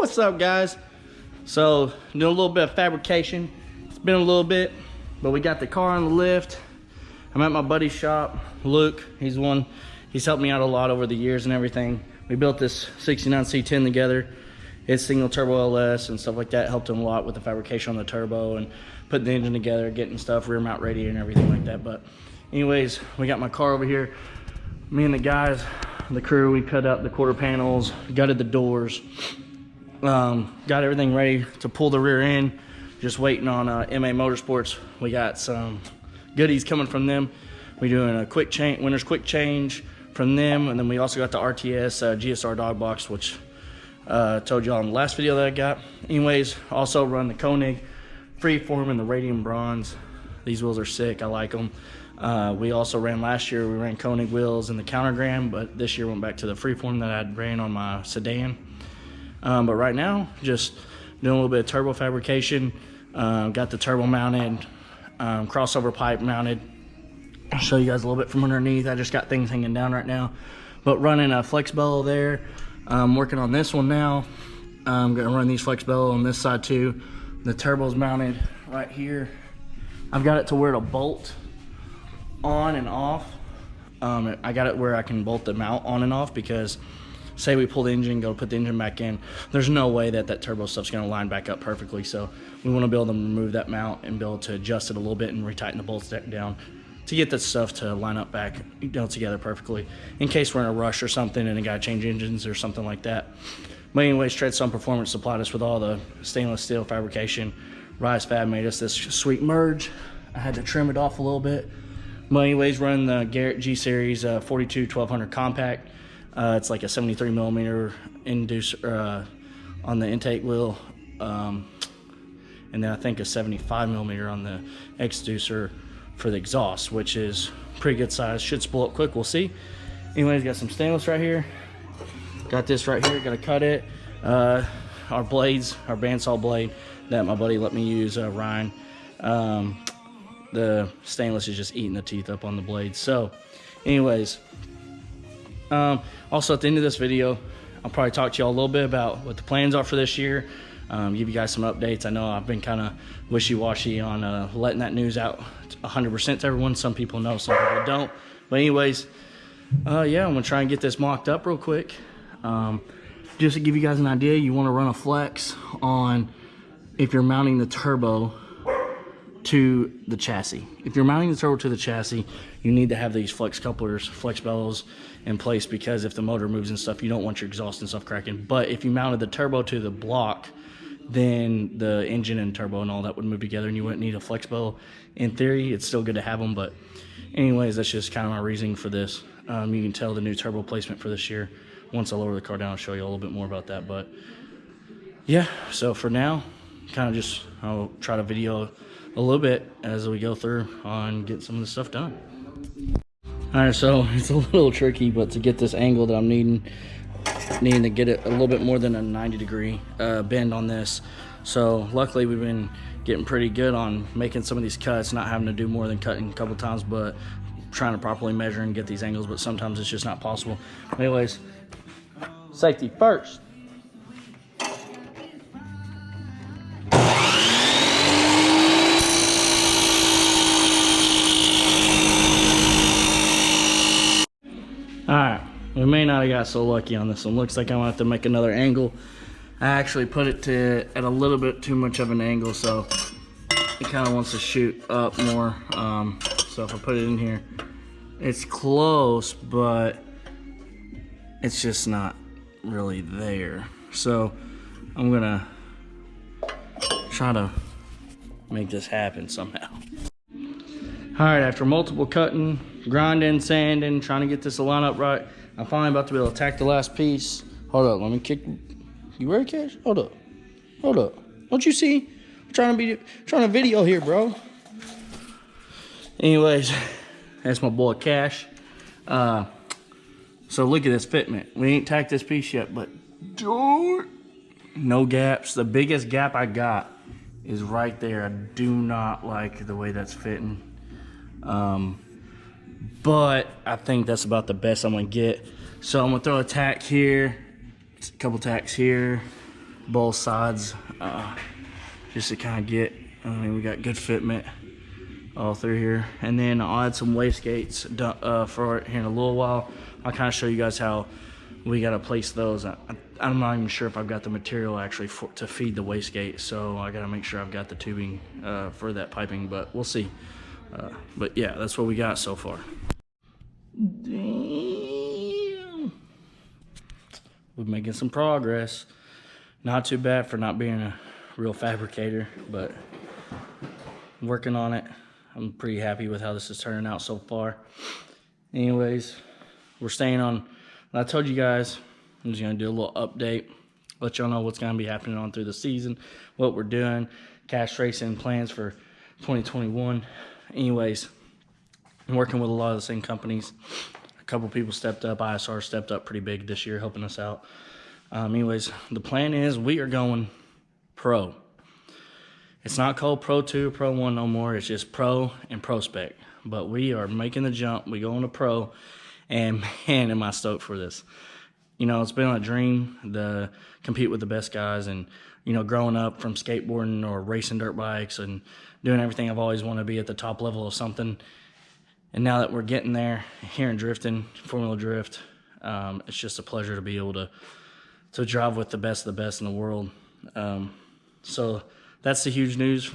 What's up, guys? So doing a little bit of fabrication. It's been a little bit, but we got the car on the lift. I'm at my buddy's shop, Luke. He's helped me out a lot over the years and everything. We built this 69 C10 together. It's single turbo LS and stuff like that. Helped him a lot with the fabrication on the turbo and putting the engine together, getting stuff, rear mount radiator and everything like that. But anyways, we got my car over here. Me and the guys, the crew, we cut out the quarter panels, gutted the doors, got everything ready to pull the rear end. Just waiting on MA Motorsports. We got some goodies coming from them. We're doing a quick change, winter's quick change from them, and then we also got the RTS GSR dog box, which told you all in the last video that I got. Anyways, also run the Koenig Freeform and the Radium Bronze. These wheels are sick. I like them. We also ran last year. We ran Koenig wheels in the Countergram, but this year went back to the Freeform that I ran on my sedan. But right now, just doing a little bit of turbo fabrication. Got the turbo mounted, crossover pipe mounted. I'll show you guys a little bit from underneath. I just got things hanging down right now, but running a flex bellow there. I'm working on this one now. I'm gonna run these flex bellow on this side too. The turbo's mounted right here. I've got it to where it'll bolt on and off. I got it where I can bolt the mount on and off, because say we pull the engine, go put the engine back in, there's no way that that turbo stuff's gonna line back up perfectly. So we wanna be able to remove that mount and be able to adjust it a little bit and retighten the bolts down to get that stuff to line up back, together perfectly, in case we're in a rush or something and I gotta change engines or something like that. But anyways, Treadstone Performance supplied us with all the stainless steel fabrication. Rise Fab made us this sweet merge. I had to trim it off a little bit. But anyways, running the Garrett G Series 42 1200 compact. It's like a 73 millimeter inducer on the intake wheel, and then I think a 75 millimeter on the exducer for the exhaust, which is pretty good size. Should spool up quick, we'll see. Anyways, got some stainless right here. Got this right here, gotta cut it. Our blades, our bandsaw blade that my buddy let me use, Ryan. The stainless is just eating the teeth up on the blades. So anyways, also at the end of this video, I'll probably talk to y'all a little bit about what the plans are for this year. Give you guys some updates. I know I've been kind of wishy-washy on letting that news out 100% to everyone. Some people know, some people don't. But anyways, yeah, I'm gonna try and get this mocked up real quick. Just to give you guys an idea, you want to run a flex on if you're mounting the turbo to the chassis. If you're mounting the turbo to the chassis, you need to have these flex couplers, flex bellows in place, because if the motor moves and stuff, you don't want your exhaust and stuff cracking. But if you mounted the turbo to the block, then the engine and turbo and all that would move together and you wouldn't need a flex bellow. In theory, it's still good to have them, but anyways, that's just kind of my reasoning for this. You can tell the new turbo placement for this year. Once I lower the car down, I'll show you a little bit more about that. But yeah, so for now, kind of just, I'll try to video a little bit as we go through on getting some of this stuff done. All right, so it's a little tricky, but to get this angle that I'm needing to get it a little bit more than a 90-degree bend on this. So luckily we've been getting pretty good on making some of these cuts, not having to do more than cutting a couple times, but trying to properly measure and get these angles, but sometimes it's just not possible. Anyways, safety first. Alright, we may not have got so lucky on this one. Looks like I'm gonna have to make another angle. I actually put it at a little bit too much of an angle, so it kind of wants to shoot up more. So if I put it in here, it's close, but it's just not really there. So I'm gonna try to make this happen somehow. All right, after multiple cutting, grinding, sanding, trying to get this to line up right, I'm finally about to be able to tack the last piece. Hold up, let me kick. You ready, Cash? Hold up. Hold up. Don't you see? I'm trying to video here, bro. Anyways, that's my boy Cash. So look at this fitment. We ain't tacked this piece yet, but no gaps. The biggest gap I got is right there. I do not like the way that's fitting. But I think that's about the best I'm gonna get. So I'm gonna throw a tack here, a couple tacks here, both sides, just to kind of get, I mean, we got good fitment all through here. And then I'll add some wastegates for it here in a little while. I'll kind of show you guys how we got to place those. I'm not even sure if I've got the material actually to feed the wastegate, so I got to make sure I've got the tubing for that piping, but we'll see. But yeah, that's what we got so far. Damn. We're making some progress. Not too bad for not being a real fabricator, but working on it. I'm pretty happy with how this is turning out so far. Anyways, we're staying on. I told you guys I'm just gonna do a little update, let y'all know what's gonna be happening on through the season, what we're doing, cash racing plans for 2021. Anyways, I'm working with a lot of the same companies. A couple people stepped up. ISR stepped up pretty big this year, helping us out. Anyways, the plan is we are going pro. It's not called Pro 2, Pro 1 no more. It's just Pro and Pro Spec. But we are making the jump. We going to Pro, and man, am I stoked for this. You know, it's been a dream to compete with the best guys, and, you know, growing up from skateboarding or racing dirt bikes and doing everything I've always wanted to be at the top level of something. And now that we're getting there, here in drifting, Formula Drift, it's just a pleasure to be able to drive with the best of the best in the world. So that's the huge news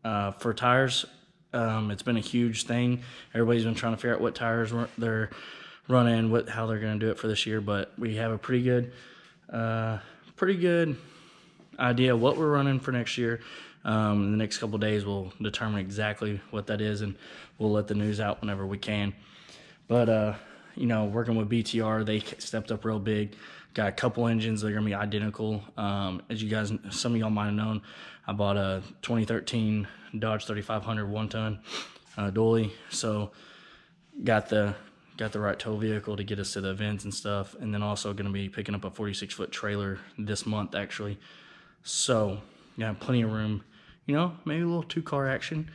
for tires. It's been a huge thing. Everybody's been trying to figure out what tires they're running, how they're going to do it for this year. But we have a pretty good idea of what we're running for next year. In the next couple of days, we'll determine exactly what that is, and we'll let the news out whenever we can. But you know, working with BTR, they stepped up real big. Got a couple engines that are gonna be identical. As you guys, some of y'all might have known, I bought a 2013 Dodge 3500 one-ton dually, so got the right tow vehicle to get us to the events and stuff, and then also gonna be picking up a 46-foot trailer this month actually. So got plenty of room. You know, maybe a little two-car action.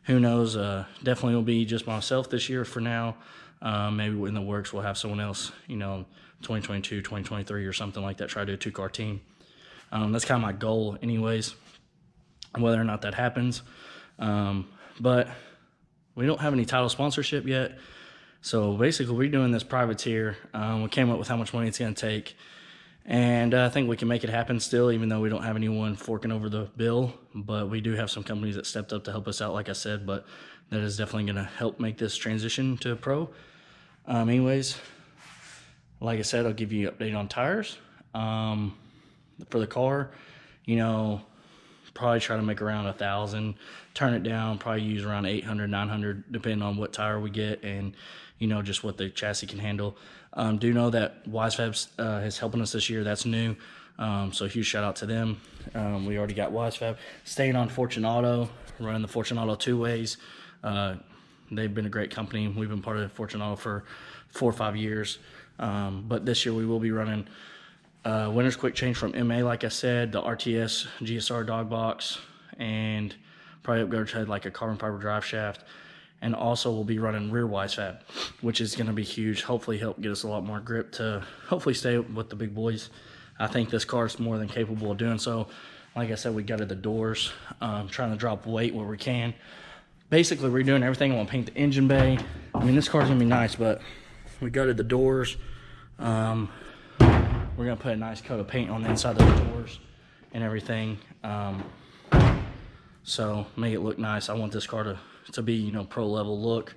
Who knows? Definitely will be just myself this year for now. Maybe in the works we'll have someone else, you know, 2022, 2023 or something like that, try to do a two-car team. That's kind of my goal anyways, whether or not that happens. But we don't have any title sponsorship yet. So basically we're doing this privateer. We came up with how much money it's going to take. And I think we can make it happen still, even though we don't have anyone forking over the bill. But we do have some companies that stepped up to help us out, like I said. But that is definitely going to help make this transition to pro. Anyways, like I said, I'll give you an update on tires. For the car, you know, probably try to make around 1,000. Turn it down, probably use around 800, 900, depending on what tire we get and, you know, just what the chassis can handle. Do know that WiseFab is helping us this year. That's new. So huge shout out to them. We already got WiseFab. Staying on Fortune Auto, running the Fortune Auto two ways. They've been a great company. We've been part of Fortune Auto for 4 or 5 years. But this year we will be running Winter's Quick Change from MA, like I said, the RTS GSR dog box, and probably upgrade to like a carbon fiber drive shaft. And also we'll be running rear WiseFab, which is going to be huge. Hopefully help get us a lot more grip to hopefully stay with the big boys. I think this car is more than capable of doing so. Like I said, we gutted the doors, trying to drop weight where we can. Basically, we're doing everything. I want to paint the engine bay. I mean, this car's going to be nice, but we gutted the doors. We're going to put a nice coat of paint on the inside of the doors and everything. So make it look nice. I want this car to be, you know, pro level look.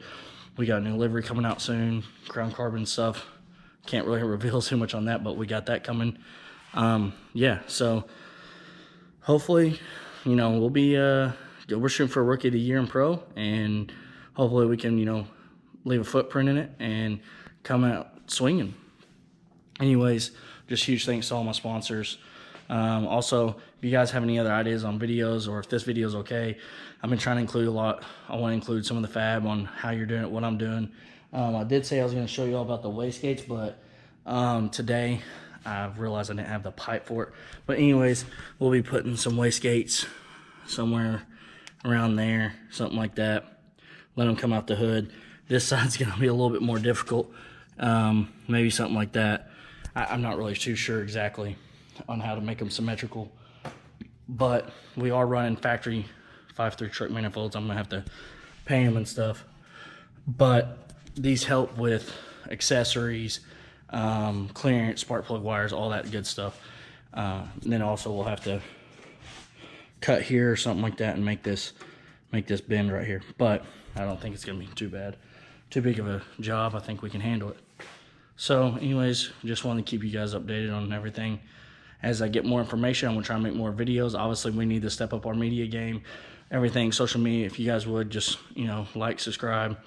We got a new livery coming out soon, crown carbon stuff. Can't really reveal too much on that, but we got that coming. Yeah, so hopefully, you know, we'll be we're shooting for a rookie of the year in pro, and hopefully we can, you know, leave a footprint in it and come out swinging. Anyways, just huge thanks to all my sponsors. Also, if you guys have any other ideas on videos, or if this video is okay, I've been trying to include a lot. I want to include some of the fab on how you're doing it, what I'm doing. I did say I was going to show you all about the wastegates, but today I've realized I didn't have the pipe for it. But anyways, we'll be putting some wastegates somewhere around there, something like that. Let them come out the hood. This side's going to be a little bit more difficult. Maybe something like that. I'm not really too sure exactly. on how to make them symmetrical. But we are running factory 5.3 truck manifolds. I'm gonna have to pay them and stuff. But these help with accessories, clearance, spark plug wires, all that good stuff. And then also we'll have to cut here or something like that and make this bend right here. But I don't think it's gonna be too bad. Too big of a job. I think we can handle it. So anyways, just wanted to keep you guys updated on everything. As I get more information, I'm gonna try and make more videos. Obviously, we need to step up our media game, everything, social media. If you guys would just, like, subscribe,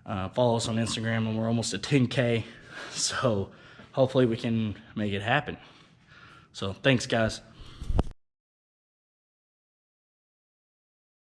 follow us on Instagram, and we're almost at 10K. So hopefully we can make it happen. So thanks, guys.